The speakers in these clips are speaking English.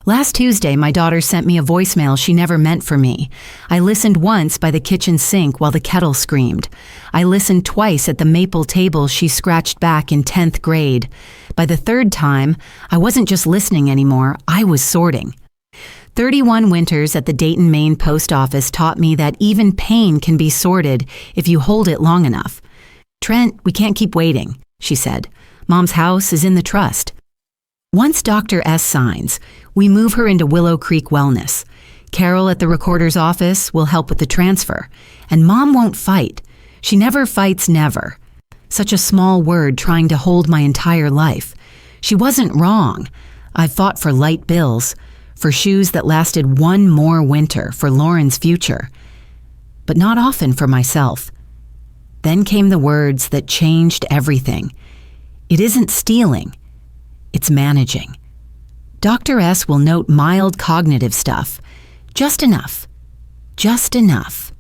Last Tuesday, my daughter sent me a voicemail she never meant for me. I listened once by the kitchen sink while the kettle screamed. I listened twice at the maple table she scratched back in 10th grade. By the third time, I wasn't just listening anymore, I was sorting. 31 winters at the Dayton, Maine post office taught me that even pain can be sorted if you hold it long enough. "Trent, we can't keep waiting," she said. "Mom's house is in the trust." Once Dr. S signs, we move her into Willow Creek Wellness. Carol at the recorder's office will help with the transfer. And Mom won't fight. She never fights never. Such a small word trying to hold my entire life. She wasn't wrong. I fought for light bills, for shoes that lasted one more winter, for Lauren's future. But not often for myself. Then came the words that changed everything. It isn't stealing. It's managing. Dr. S will note mild cognitive stuff. Just enough. Just enough.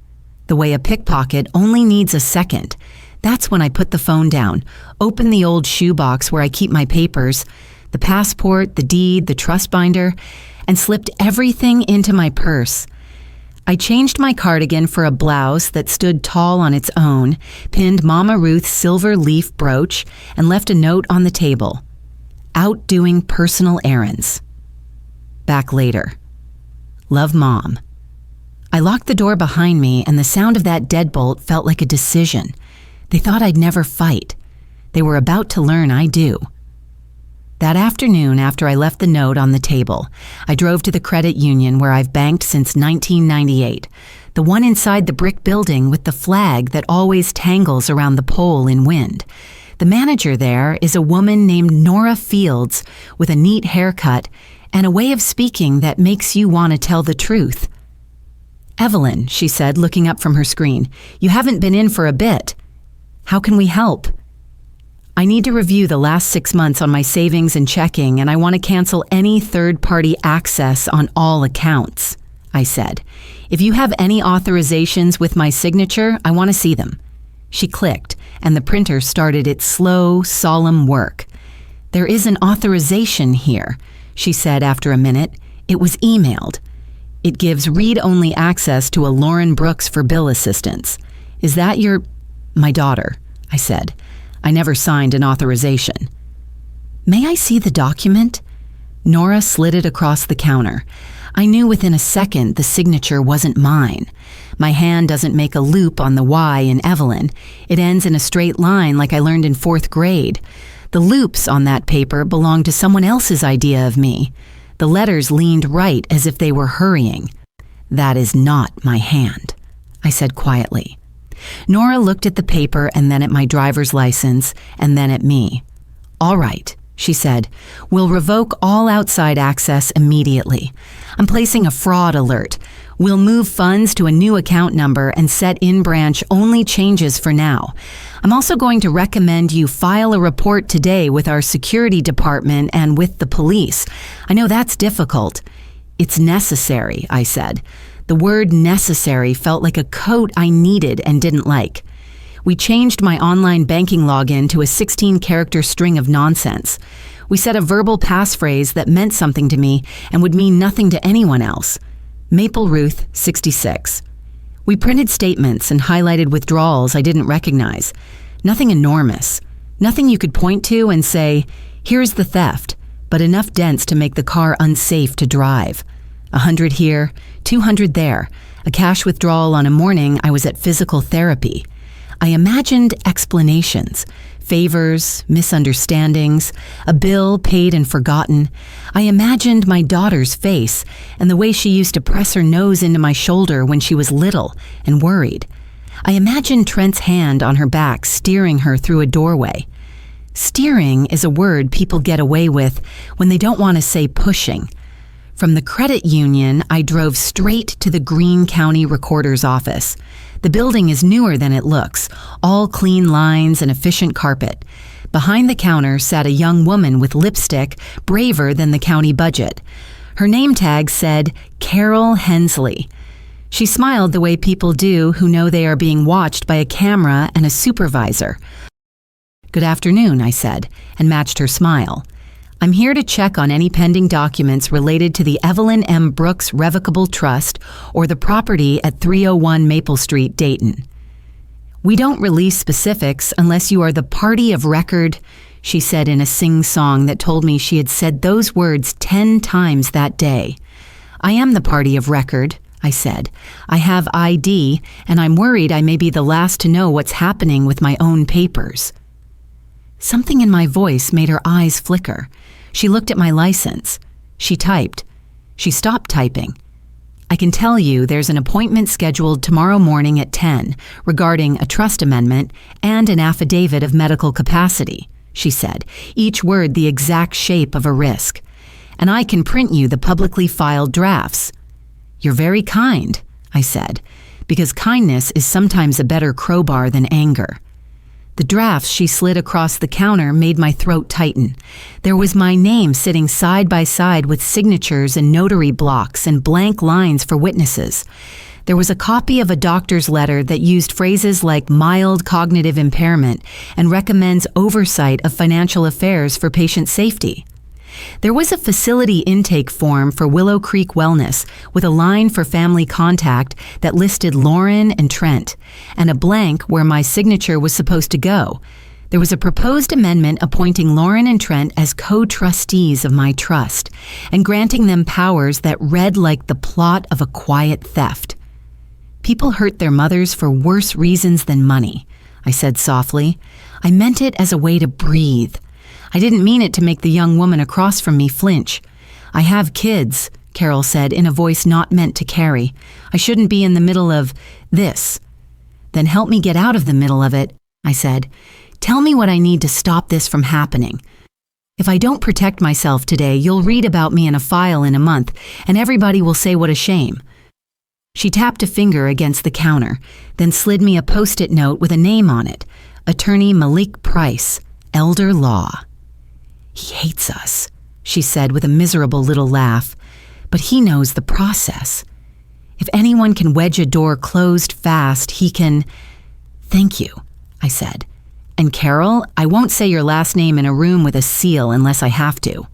The way a pickpocket only needs a second. That's when I put the phone down, opened the old shoebox where I keep my papers, the passport, the deed, the trust binder, and slipped everything into my purse. I changed my cardigan for a blouse that stood tall on its own, pinned Mama Ruth's silver leaf brooch, and left a note on the table. Out doing personal errands. Back later. Love, Mom. I locked the door behind me, and the sound of that deadbolt felt like a decision. They thought I'd never fight. They were about to learn I do. That afternoon, after I left the note on the table, I drove to the credit union where I've banked since 1998, the one inside the brick building with the flag that always tangles around the pole in wind. The manager there is a woman named Nora Fields with a neat haircut and a way of speaking that makes you want to tell the truth. "Evelyn," she said, looking up from her screen, "you haven't been in for a bit. How can we help?" "I need to review the last 6 months on my savings and checking, and I want to cancel any third-party access on all accounts," I said. "If you have any authorizations with my signature, I want to see them." She clicked, and the printer started its slow, solemn work. "There is an authorization here," she said after a minute. "It was emailed. It gives read-only access to a Lauren Brooks for bill assistance. Is that your—" "My daughter," I said. "I never signed an authorization." "May I see the document?" Nora slid it across the counter. I knew within a second the signature wasn't mine. My hand doesn't make a loop on the Y in Evelyn. It ends in a straight line like I learned in 4th grade. The loops on that paper belonged to someone else's idea of me. The letters leaned right as if they were hurrying. "That is not my hand," I said quietly. Nora looked at the paper and then at my driver's license and then at me. "All right," she said. "We'll revoke all outside access immediately. I'm placing a fraud alert. We'll move funds to a new account number and set in-branch only changes for now. I'm also going to recommend you file a report today with our security department and with the police. I know that's difficult." "It's necessary," I said. The word necessary felt like a coat I needed and didn't like. We changed my online banking login to a 16-character string of nonsense. We set a verbal passphrase that meant something to me and would mean nothing to anyone else. Maple Ruth, 66. We printed statements and highlighted withdrawals I didn't recognize. Nothing enormous. Nothing you could point to and say, "Here's the theft," but enough dents to make the car unsafe to drive. 100 here, 200 there, a cash withdrawal on a morning I was at physical therapy. I imagined explanations, favors, misunderstandings, a bill paid and forgotten. I imagined my daughter's face and the way she used to press her nose into my shoulder when she was little and worried. I imagined Trent's hand on her back steering her through a doorway. Steering is a word people get away with when they don't want to say pushing. From the credit union, I drove straight to the Greene County Recorder's office. The building is newer than it looks, all clean lines and efficient carpet. Behind the counter sat a young woman with lipstick, braver than the county budget. Her name tag said, Carol Hensley. She smiled the way people do who know they are being watched by a camera and a supervisor. "Good afternoon," I said, and matched her smile. I'm here to check on any pending documents related to the Evelyn M. Brooks Revocable Trust or the property at 301 Maple Street, Dayton. We don't release specifics unless you are the party of record, she said in a sing-song that told me she had said those words 10 times that day. I am the party of record, I said. I have ID, and I'm worried I may be the last to know what's happening with my own papers. Something in my voice made her eyes flicker. She looked at my license. She typed. She stopped typing. I can tell you there's an appointment scheduled tomorrow morning at 10 regarding a trust amendment and an affidavit of medical capacity, she said, each word the exact shape of a risk. And I can print you the publicly filed drafts. You're very kind, I said, because kindness is sometimes a better crowbar than anger. The drafts she slid across the counter made my throat tighten. There was my name sitting side by side with signatures and notary blocks and blank lines for witnesses. There was a copy of a doctor's letter that used phrases like mild cognitive impairment and recommends oversight of financial affairs for patient safety. There was a facility intake form for Willow Creek Wellness with a line for family contact that listed Lauren and Trent, and a blank where my signature was supposed to go. There was a proposed amendment appointing Lauren and Trent as co-trustees of my trust and granting them powers that read like the plot of a quiet theft. People hurt their mothers for worse reasons than money, I said softly. I meant it as a way to breathe. I didn't mean it to make the young woman across from me flinch. I have kids, Carol said in a voice not meant to carry. I shouldn't be in the middle of this. Then help me get out of the middle of it, I said. Tell me what I need to stop this from happening. If I don't protect myself today, you'll read about me in a file in a month, and everybody will say what a shame. She tapped a finger against the counter, then slid me a Post-it note with a name on it, Attorney Malik Price, Elder Law. He hates us, she said with a miserable little laugh, but he knows the process. If anyone can wedge a door closed fast, he can... Thank you, I said. And Carol, I won't say your last name in a room with a seal unless I have to.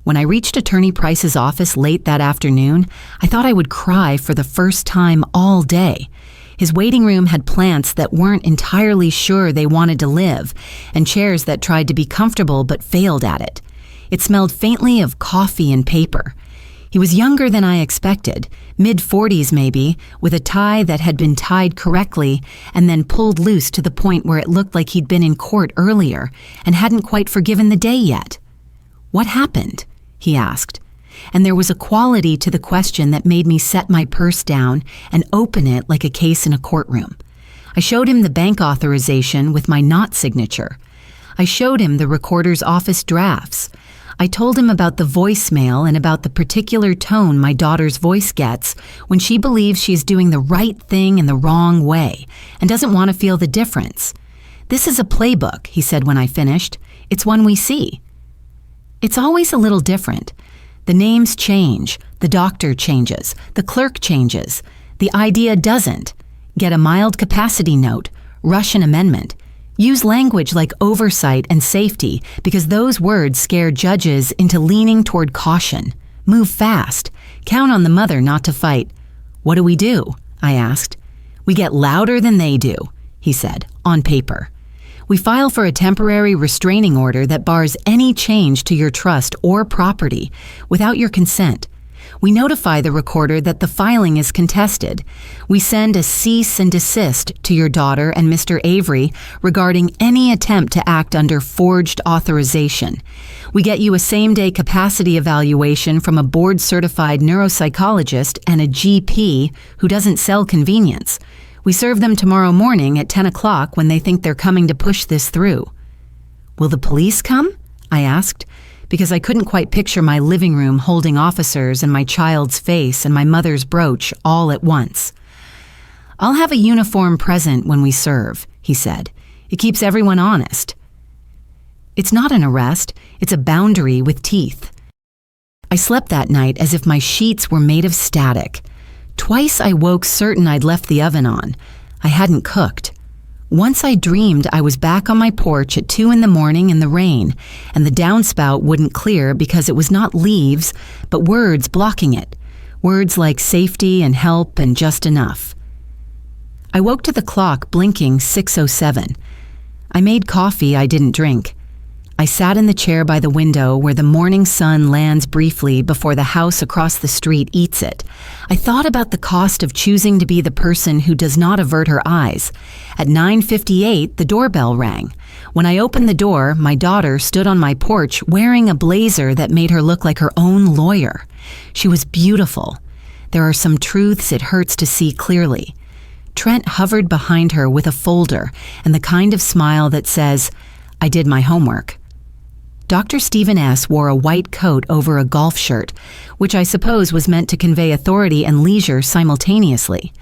When I reached Attorney Price's office late that afternoon, I thought I would cry for the first time all day. His waiting room had plants that weren't entirely sure they wanted to live, and chairs that tried to be comfortable but failed at it. It smelled faintly of coffee and paper. He was younger than I expected, mid-40s maybe, with a tie that had been tied correctly and then pulled loose to the point where it looked like he'd been in court earlier and hadn't quite forgiven the day yet. What happened? He asked. And there was a quality to the question that made me set my purse down and open it like a case in a courtroom. I showed him the bank authorization with my not signature. I showed him the recorder's office drafts. I told him about the voicemail and about the particular tone my daughter's voice gets when she believes she's doing the right thing in the wrong way and doesn't want to feel the difference. This is a playbook, he said when I finished. It's one we see. It's always a little different. The names change, the doctor changes, the clerk changes. The idea doesn't. Get a mild capacity note, rush an amendment. Use language like oversight and safety because those words scare judges into leaning toward caution. Move fast. Count on the mother not to fight. What do? I asked. We get louder than they do, he said, on paper. We file for a temporary restraining order that bars any change to your trust or property without your consent. We notify the recorder that the filing is contested. We send a cease and desist to your daughter and Mr. Avery regarding any attempt to act under forged authorization. We get you a same-day capacity evaluation from a board-certified neuropsychologist and a GP who doesn't sell convenience. We serve them tomorrow morning at 10 o'clock when they think they're coming to push this through. Will the police come? I asked, because I couldn't quite picture my living room holding officers and my child's face and my mother's brooch all at once. I'll have a uniform present when we serve, he said. It keeps everyone honest. It's not an arrest, it's a boundary with teeth. I slept that night as if my sheets were made of static. Twice I woke certain I'd left the oven on. I hadn't cooked. Once I dreamed I was back on my porch at 2 in the morning in the rain, and the downspout wouldn't clear because it was not leaves, but words blocking it. Words like safety and help and just enough. I woke to the clock blinking 6:07. I made coffee I didn't drink. I sat in the chair by the window where the morning sun lands briefly before the house across the street eats it. I thought about the cost of choosing to be the person who does not avert her eyes. At 9:58, the doorbell rang. When I opened the door, my daughter stood on my porch wearing a blazer that made her look like her own lawyer. She was beautiful. There are some truths it hurts to see clearly. Trent hovered behind her with a folder and the kind of smile that says, "I did my homework." Dr. Stephen S. wore a white coat over a golf shirt, which I suppose was meant to convey authority and leisure simultaneously.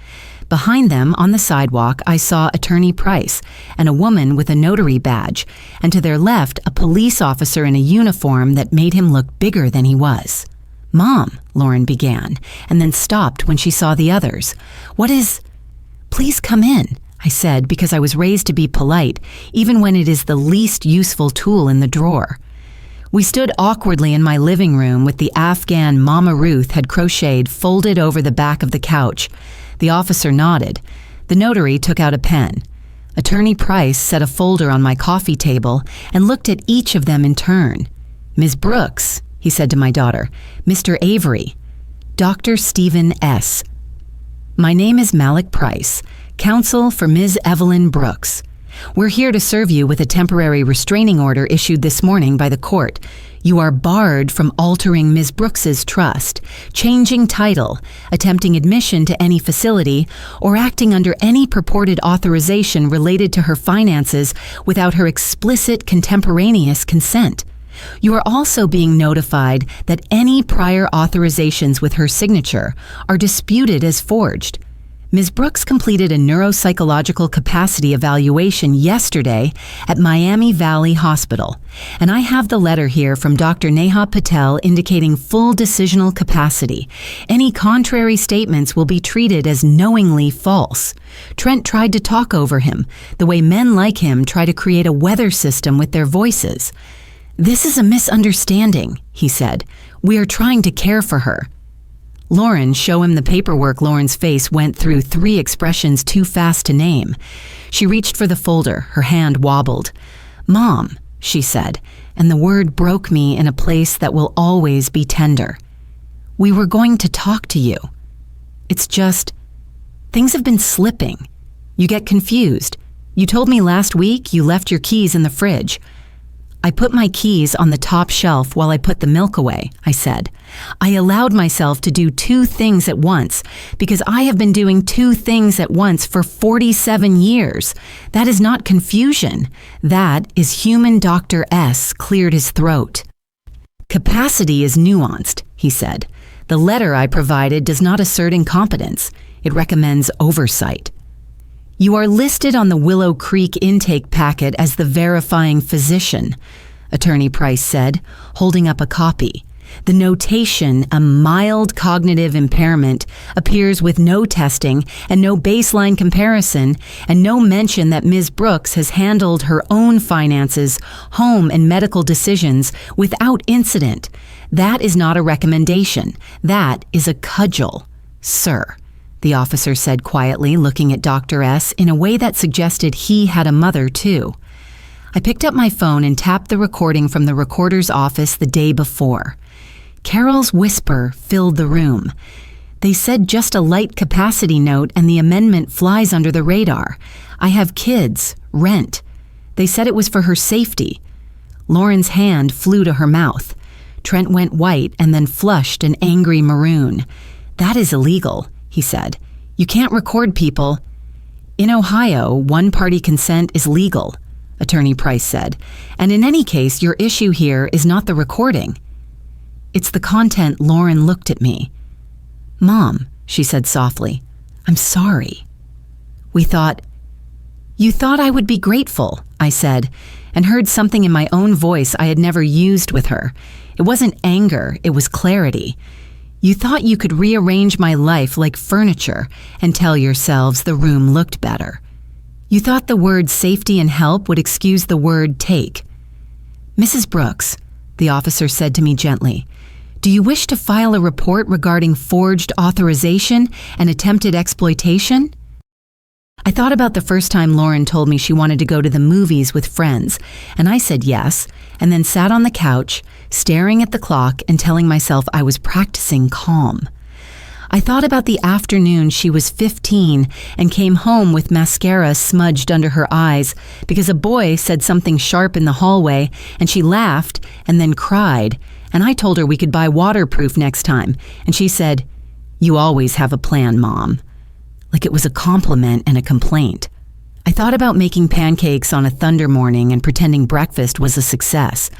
Behind them, on the sidewalk, I saw Attorney Price and a woman with a notary badge, and to their left, a police officer in a uniform that made him look bigger than he was. "Mom," Lauren began, and then stopped when she saw the others. "What is—" "Please come in," I said, because I was raised to be polite, even when it is the least useful tool in the drawer. We stood awkwardly in my living room with the Afghan Mama Ruth had crocheted folded over the back of the couch. The officer nodded. The notary took out a pen. Attorney Price set a folder on my coffee table and looked at each of them in turn. "Ms. Brooks," he said to my daughter. "Mr. Avery." "Dr. Stephen S." "My name is Malik Price, counsel for Ms. Evelyn Brooks. We're here to serve you with a temporary restraining order issued this morning by the court. You are barred from altering Ms. Brooks's trust, changing title, attempting admission to any facility, or acting under any purported authorization related to her finances without her explicit contemporaneous consent. You are also being notified that any prior authorizations with her signature are disputed as forged. Ms. Brooks completed a neuropsychological capacity evaluation yesterday at Miami Valley Hospital, and I have the letter here from Dr. Neha Patel indicating full decisional capacity. Any contrary statements will be treated as knowingly false. Trent tried to talk over him, the way men like him try to create a weather system with their voices. "This is a misunderstanding," he said. "We are trying to care for her." "Lauren, show him the paperwork." Lauren's face went through 3 expressions too fast to name. She reached for the folder. Her hand wobbled. "Mom," she said, and the word broke me in a place that will always be tender. "We were going to talk to you. It's just, things have been slipping. You get confused. You told me last week you left your keys in the fridge." "I put my keys on the top shelf while I put the milk away," I said. "I allowed myself to do 2 things at once because I have been doing 2 things at once for 47 years. That is not confusion. That is human." Dr. S. cleared his throat. "Capacity is nuanced," he said. "The letter I provided does not assert incompetence. It recommends oversight. You are listed on the Willow Creek intake packet as the verifying physician," Attorney Price said, holding up a copy. The notation, "a mild cognitive impairment," appears with no testing and no baseline comparison and no mention that Ms. Brooks has handled her own finances, home, and medical decisions without incident. That is not a recommendation. That is a cudgel, sir," the officer said quietly, looking at Dr. S. in a way that suggested he had a mother, too. I picked up my phone and tapped the recording from the recorder's office the day before. Carol's whisper filled the room. "They said just a light capacity note and the amendment flies under the radar. I have kids, rent. They said it was for her safety." Lauren's hand flew to her mouth. Trent went white and then flushed an angry maroon. "That is illegal," he said. "You can't record people." "In Ohio, one-party consent is legal," Attorney Price said. "And in any case, your issue here is not the recording." "It's the content." Lauren looked at me. "Mom," she said softly, "I'm sorry." You thought I would be grateful," I said, and heard something in my own voice I had never used with her. It wasn't anger, it was clarity. "You thought you could rearrange my life like furniture and tell yourselves the room looked better. You thought the word safety and help would excuse the word take. Mrs. Brooks, the officer said to me gently, do you wish to file a report regarding forged authorization and attempted exploitation? I thought about the first time Lauren told me she wanted to go to the movies with friends, and I said yes, and then sat on the couch, staring at the clock and telling myself I was practicing calm. I thought about the afternoon she was 15 and came home with mascara smudged under her eyes because a boy said something sharp in the hallway and she laughed and then cried, and I told her we could buy waterproof next time, and she said, "You always have a plan, Mom." Like it was a compliment and a complaint. I thought about making pancakes on a thunder morning and pretending breakfast was a success.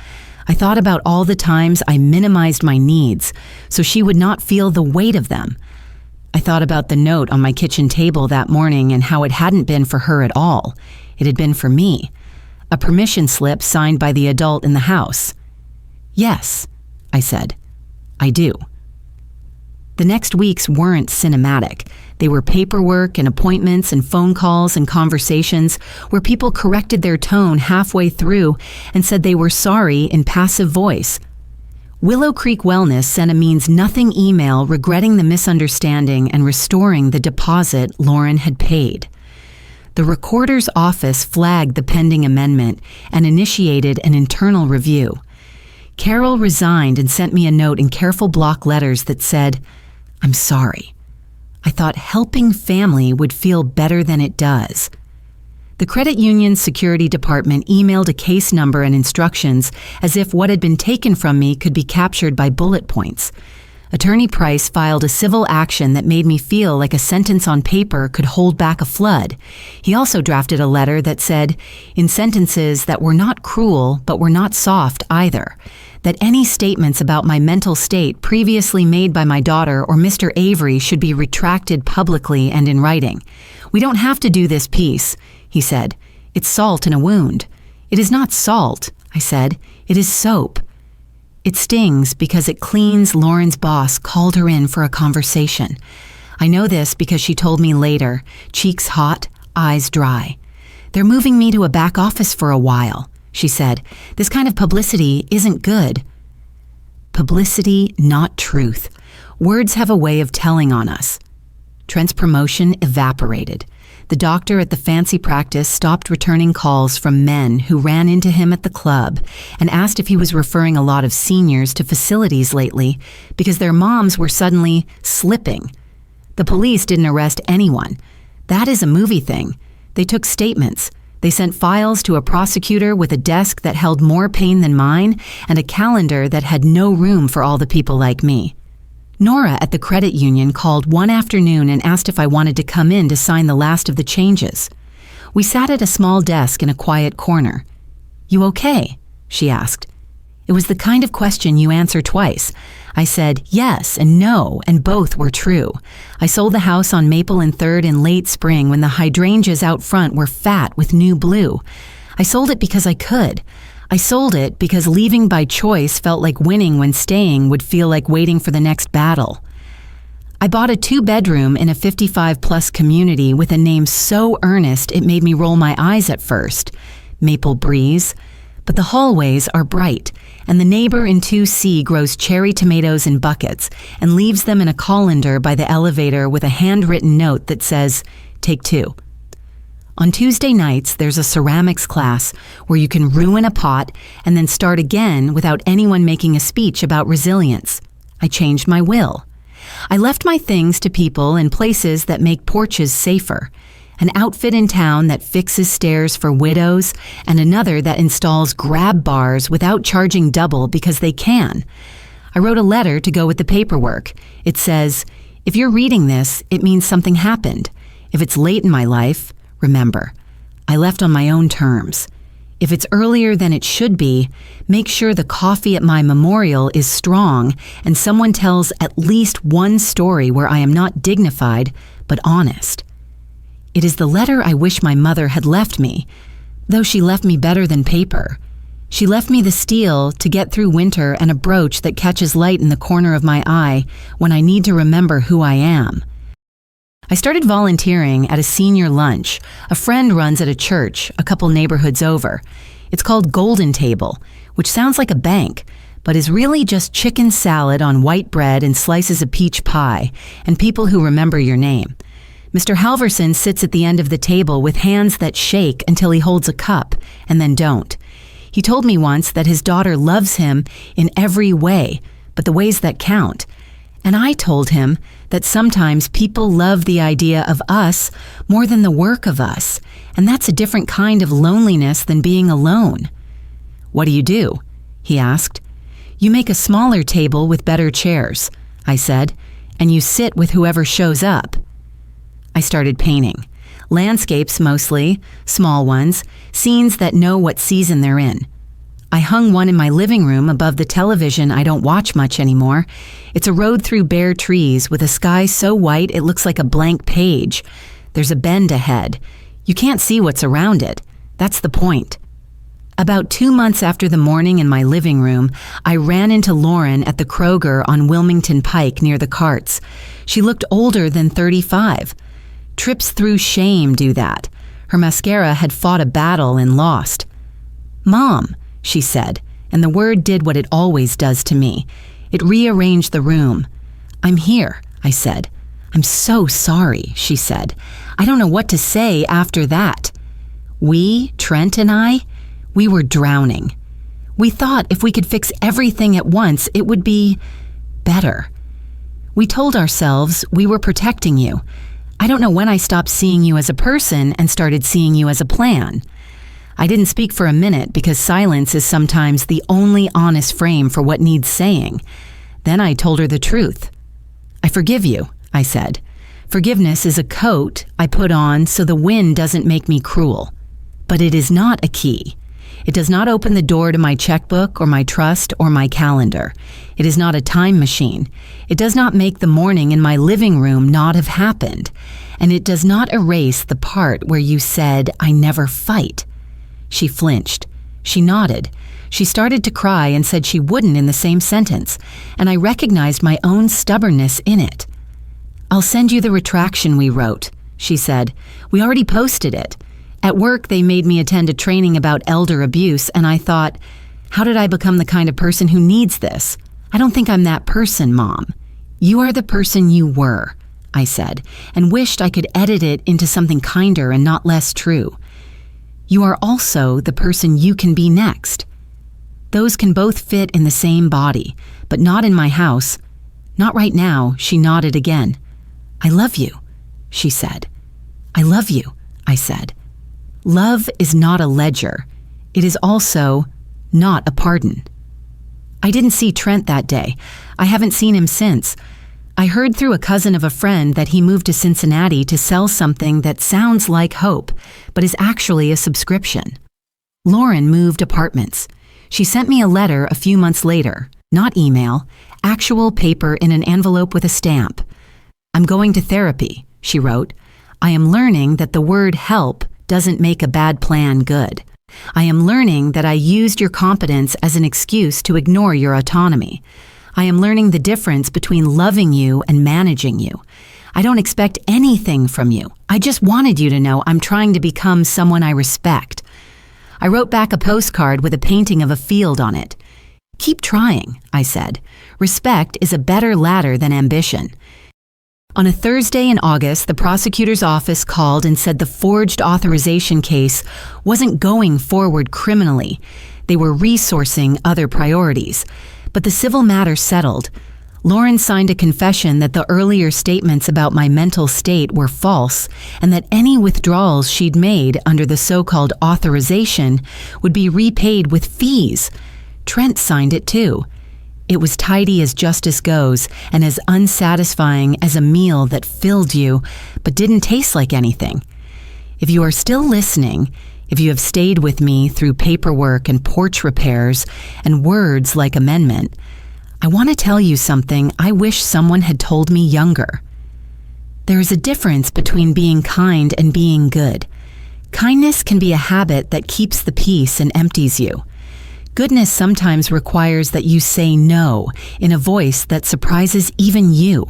I thought about all the times I minimized my needs so she would not feel the weight of them. I thought about the note on my kitchen table that morning and how it hadn't been for her at all. It had been for me. A permission slip signed by the adult in the house. "Yes," I said. "I do." The next weeks weren't cinematic. They were paperwork and appointments and phone calls and conversations where people corrected their tone halfway through and said they were sorry in passive voice. Willow Creek Wellness sent a means-nothing email regretting the misunderstanding and restoring the deposit Lauren had paid. The recorder's office flagged the pending amendment and initiated an internal review. Carol resigned and sent me a note in careful block letters that said, "I'm sorry. I thought helping family would feel better than it does." The credit union's security department emailed a case number and instructions as if what had been taken from me could be captured by bullet points. Attorney Price filed a civil action that made me feel like a sentence on paper could hold back a flood. He also drafted a letter that said, in sentences that were not cruel but were not soft either, that any statements about my mental state previously made by my daughter or Mr. Avery should be retracted publicly and in writing. "We don't have to do this piece," he said. "It's salt in a wound." "It is not salt," I said. "It is soap." It stings because it cleans Lauren's boss called her in for a conversation. I know this because she told me later, cheeks hot, eyes dry. "They're moving me to a back office for a while," she said. "This kind of publicity isn't good." Publicity, not truth. Words have a way of telling on us. Trent's promotion evaporated. The doctor at the fancy practice stopped returning calls from men who ran into him at the club and asked if he was referring a lot of seniors to facilities lately because their moms were suddenly slipping. The police didn't arrest anyone. That is a movie thing. They took statements. They sent files to a prosecutor with a desk that held more pain than mine and a calendar that had no room for all the people like me. Nora at the credit union called one afternoon and asked if I wanted to come in to sign the last of the changes. We sat at a small desk in a quiet corner. "You okay?" she asked. It was the kind of question you answer twice. I said yes and no, and both were true. I sold the house on Maple and 3rd in late spring when the hydrangeas out front were fat with new blue. I sold it because I could. I sold it because leaving by choice felt like winning when staying would feel like waiting for the next battle. I bought a 2-bedroom in a 55-plus community with a name so earnest it made me roll my eyes at first. Maple Breeze. But the hallways are bright, and the neighbor in 2C grows cherry tomatoes in buckets and leaves them in a colander by the elevator with a handwritten note that says, "Take 2." On Tuesday nights, there's a ceramics class where you can ruin a pot and then start again without anyone making a speech about resilience. I changed my will. I left my things to people in places that make porches safer. An outfit in town that fixes stairs for widows and another that installs grab bars without charging double because they can. I wrote a letter to go with the paperwork. It says, "If you're reading this, it means something happened. If it's late in my life, remember, I left on my own terms. If it's earlier than it should be, make sure the coffee at my memorial is strong and someone tells at least one story where I am not dignified, but honest." It is the letter I wish my mother had left me, though she left me better than paper. She left me the steel to get through winter and a brooch that catches light in the corner of my eye when I need to remember who I am. I started volunteering at a senior lunch a friend runs at a church a couple neighborhoods over. It's called Golden Table, which sounds like a bank, but is really just chicken salad on white bread and slices of peach pie, and people who remember your name. Mr. Halverson sits at the end of the table with hands that shake until he holds a cup, and then don't. He told me once that his daughter loves him in every way, but the ways that count. And I told him that sometimes people love the idea of us more than the work of us, and that's a different kind of loneliness than being alone. "What do you do?" he asked. "You make a smaller table with better chairs," I said, "and you sit with whoever shows up." I started painting. Landscapes mostly, small ones, scenes that know what season they're in. I hung one in my living room above the television I don't watch much anymore. It's a road through bare trees with a sky so white it looks like a blank page. There's a bend ahead. You can't see what's around it. That's the point. About 2 months after the morning in my living room, I ran into Lauren at the Kroger on Wilmington Pike near the carts. She looked older than 35. Trips through shame do that. Her mascara had fought a battle and lost. "Mom," she said, and the word did what it always does to me. It rearranged the room. "I'm here," I said. "I'm so sorry," she said. "I don't know what to say after that." We, Trent and I, we were drowning. We thought if we could fix everything at once, it would be better. We told ourselves we were protecting you. I don't know when I stopped seeing you as a person and started seeing you as a plan. I didn't speak for a minute because silence is sometimes the only honest frame for what needs saying. Then I told her the truth. "I forgive you," I said. "Forgiveness is a coat I put on so the wind doesn't make me cruel. But it is not a key. It does not open the door to my checkbook or my trust or my calendar. It is not a time machine. It does not make the morning in my living room not have happened. And it does not erase the part where you said, 'I never fight.'" She flinched. She nodded. She started to cry and said she wouldn't in the same sentence, and I recognized my own stubbornness in it. "I'll send you the retraction we wrote," she said. "We already posted it. At work, they made me attend a training about elder abuse, and I thought, how did I become the kind of person who needs this? I don't think I'm that person, Mom." "You are the person you were," I said, and wished I could edit it into something kinder and not less true. "You are also the person you can be next. Those can both fit in the same body, but not in my house. Not right now," she nodded again. "I love you," she said. "I love you," I said. Love is not a ledger. It is also not a pardon. I didn't see Trent that day. I haven't seen him since. I heard through a cousin of a friend that he moved to Cincinnati to sell something that sounds like hope, but is actually a subscription. Lauren moved apartments. She sent me a letter a few months later, not email, actual paper in an envelope with a stamp. "I'm going to therapy," she wrote. "I am learning that the word help doesn't make a bad plan good. I am learning that I used your competence as an excuse to ignore your autonomy. I am learning the difference between loving you and managing you. I don't expect anything from you. I just wanted you to know I'm trying to become someone I respect." I wrote back a postcard with a painting of a field on it. "Keep trying," I said. "Respect is a better ladder than ambition." On a Thursday in August, the prosecutor's office called and said the forged authorization case wasn't going forward criminally. They were resourcing other priorities. But the civil matter settled. Lauren signed a confession that the earlier statements about my mental state were false and that any withdrawals she'd made under the so-called authorization would be repaid with fees. Trent signed it too. It was tidy as justice goes and as unsatisfying as a meal that filled you but didn't taste like anything. If you are still listening, if you have stayed with me through paperwork and porch repairs and words like amendment, I want to tell you something I wish someone had told me younger. There is a difference between being kind and being good. Kindness can be a habit that keeps the peace and empties you. Goodness sometimes requires that you say no in a voice that surprises even you.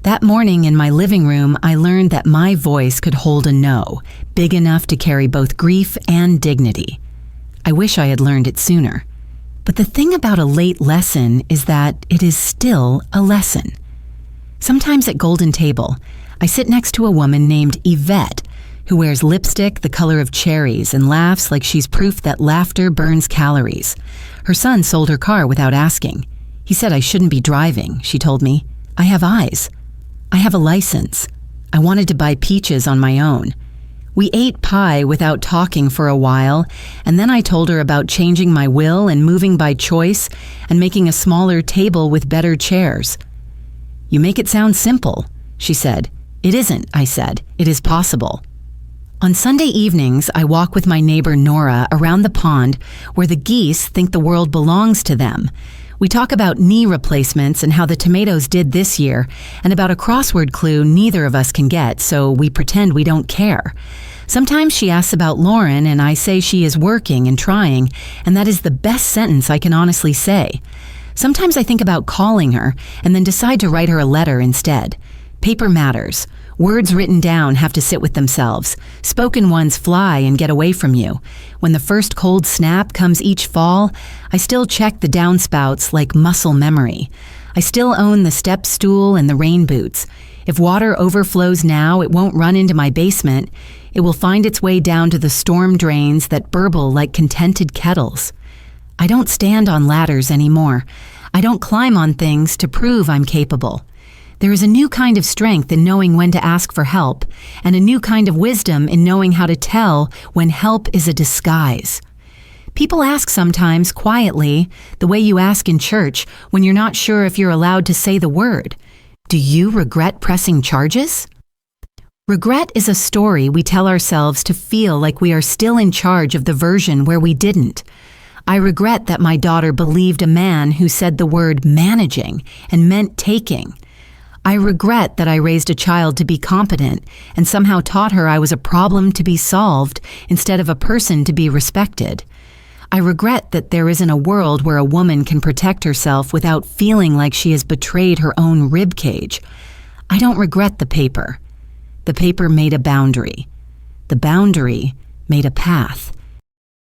That morning in my living room, I learned that my voice could hold a no, big enough to carry both grief and dignity. I wish I had learned it sooner. But the thing about a late lesson is that it is still a lesson. Sometimes at Golden Table, I sit next to a woman named Yvette, who wears lipstick the color of cherries and laughs like she's proof that laughter burns calories. Her son sold her car without asking. He said I shouldn't be driving, she told me. I have eyes. I have a license. I wanted to buy peaches on my own. We ate pie without talking for a while, and then I told her about changing my will and moving by choice and making a smaller table with better chairs. You make it sound simple, she said. It isn't, I said. It is possible. On Sunday evenings, I walk with my neighbor Nora around the pond where the geese think the world belongs to them. We talk about knee replacements and how the tomatoes did this year, and about a crossword clue neither of us can get, so we pretend we don't care. Sometimes she asks about Lauren, and I say she is working and trying, and that is the best sentence I can honestly say. Sometimes I think about calling her, and then decide to write her a letter instead. Paper matters. Words written down have to sit with themselves. Spoken ones fly and get away from you. When the first cold snap comes each fall, I still check the downspouts like muscle memory. I still own the step stool and the rain boots. If water overflows now, it won't run into my basement. It will find its way down to the storm drains that burble like contented kettles. I don't stand on ladders anymore. I don't climb on things to prove I'm capable. There is a new kind of strength in knowing when to ask for help, and a new kind of wisdom in knowing how to tell when help is a disguise. People ask sometimes, quietly, the way you ask in church when you're not sure if you're allowed to say the word. Do you regret pressing charges? Regret is a story we tell ourselves to feel like we are still in charge of the version where we didn't. I regret that my daughter believed a man who said the word managing and meant taking. I regret that I raised a child to be competent and somehow taught her I was a problem to be solved instead of a person to be respected. I regret that there isn't a world where a woman can protect herself without feeling like she has betrayed her own ribcage. I don't regret the paper. The paper made a boundary. The boundary made a path.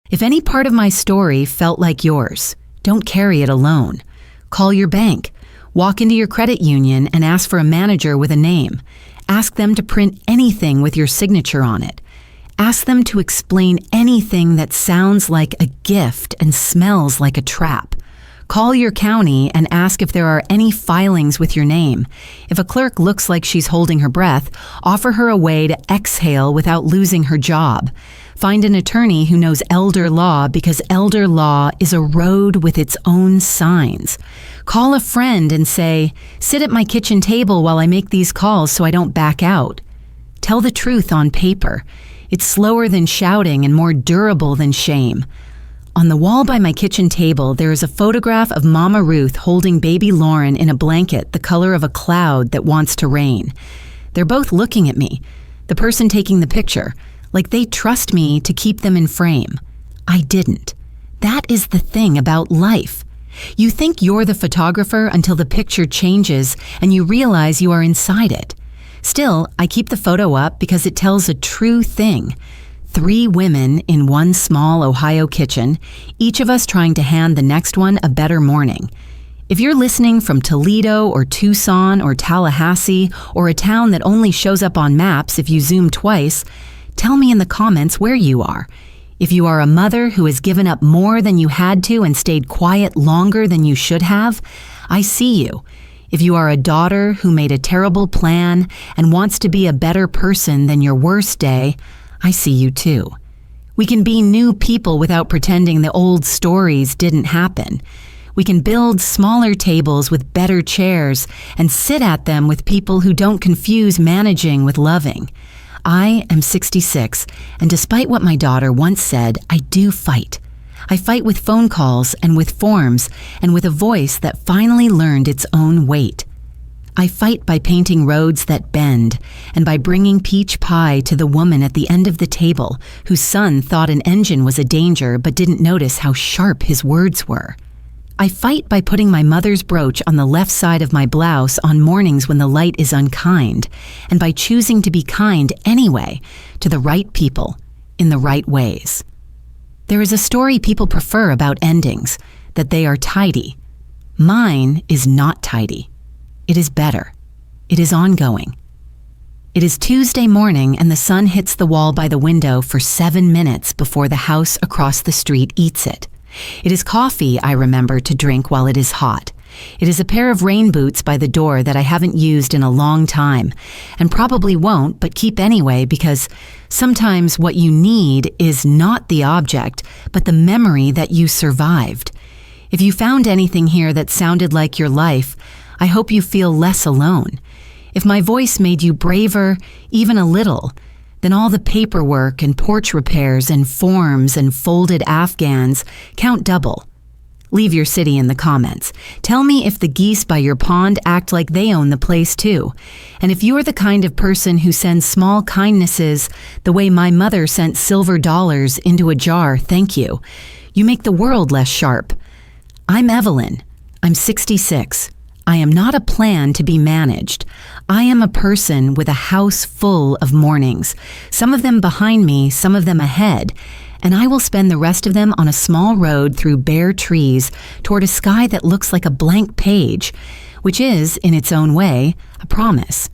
If any part of my story felt like yours, don't carry it alone. Call your bank. Walk into your credit union and ask for a manager with a name. Ask them to print anything with your signature on it. Ask them to explain anything that sounds like a gift and smells like a trap. Call your county and ask if there are any filings with your name. If a clerk looks like she's holding her breath, offer her a way to exhale without losing her job. Find an attorney who knows elder law because elder law is a road with its own signs. Call a friend and say, sit at my kitchen table while I make these calls so I don't back out. Tell the truth on paper. It's slower than shouting and more durable than shame. On the wall by my kitchen table, there is a photograph of Mama Ruth holding baby Lauren in a blanket the color of a cloud that wants to rain. They're both looking at me, the person taking the picture, like they trust me to keep them in frame. I didn't. That is the thing about life. You think you're the photographer until the picture changes and you realize you are inside it. Still, I keep the photo up because it tells a true thing. 3 women in one small Ohio kitchen, each of us trying to hand the next one a better morning. If you're listening from Toledo or Tucson or Tallahassee or a town that only shows up on maps if you zoom twice, tell me in the comments where you are. If you are a mother who has given up more than you had to and stayed quiet longer than you should have, I see you. If you are a daughter who made a terrible plan and wants to be a better person than your worst day, I see you too. We can be new people without pretending the old stories didn't happen. We can build smaller tables with better chairs and sit at them with people who don't confuse managing with loving. I am 66, and despite what my daughter once said, I do fight. I fight with phone calls and with forms and with a voice that finally learned its own weight. I fight by painting roads that bend and by bringing peach pie to the woman at the end of the table whose son thought an engine was a danger but didn't notice how sharp his words were. I fight by putting my mother's brooch on the left side of my blouse on mornings when the light is unkind, and by choosing to be kind anyway to the right people in the right ways. There is a story people prefer about endings, that they are tidy. Mine is not tidy. It is better. It is ongoing. It is Tuesday morning and the sun hits the wall by the window for 7 minutes before the house across the street eats it. It is coffee I remember to drink while it is hot. It is a pair of rain boots by the door that I haven't used in a long time, and probably won't, but keep anyway because sometimes what you need is not the object, but the memory that you survived. If you found anything here that sounded like your life, I hope you feel less alone. If my voice made you braver, even a little, then all the paperwork and porch repairs and forms and folded Afghans count double. Leave your city in the comments. Tell me if the geese by your pond act like they own the place too. And if you're the kind of person who sends small kindnesses the way my mother sent silver dollars into a jar, thank you. You make the world less sharp. I'm Evelyn. I'm 66. I am not a plan to be managed. I am a person with a house full of mornings, some of them behind me, some of them ahead, and I will spend the rest of them on a small road through bare trees toward a sky that looks like a blank page, which is, in its own way, a promise.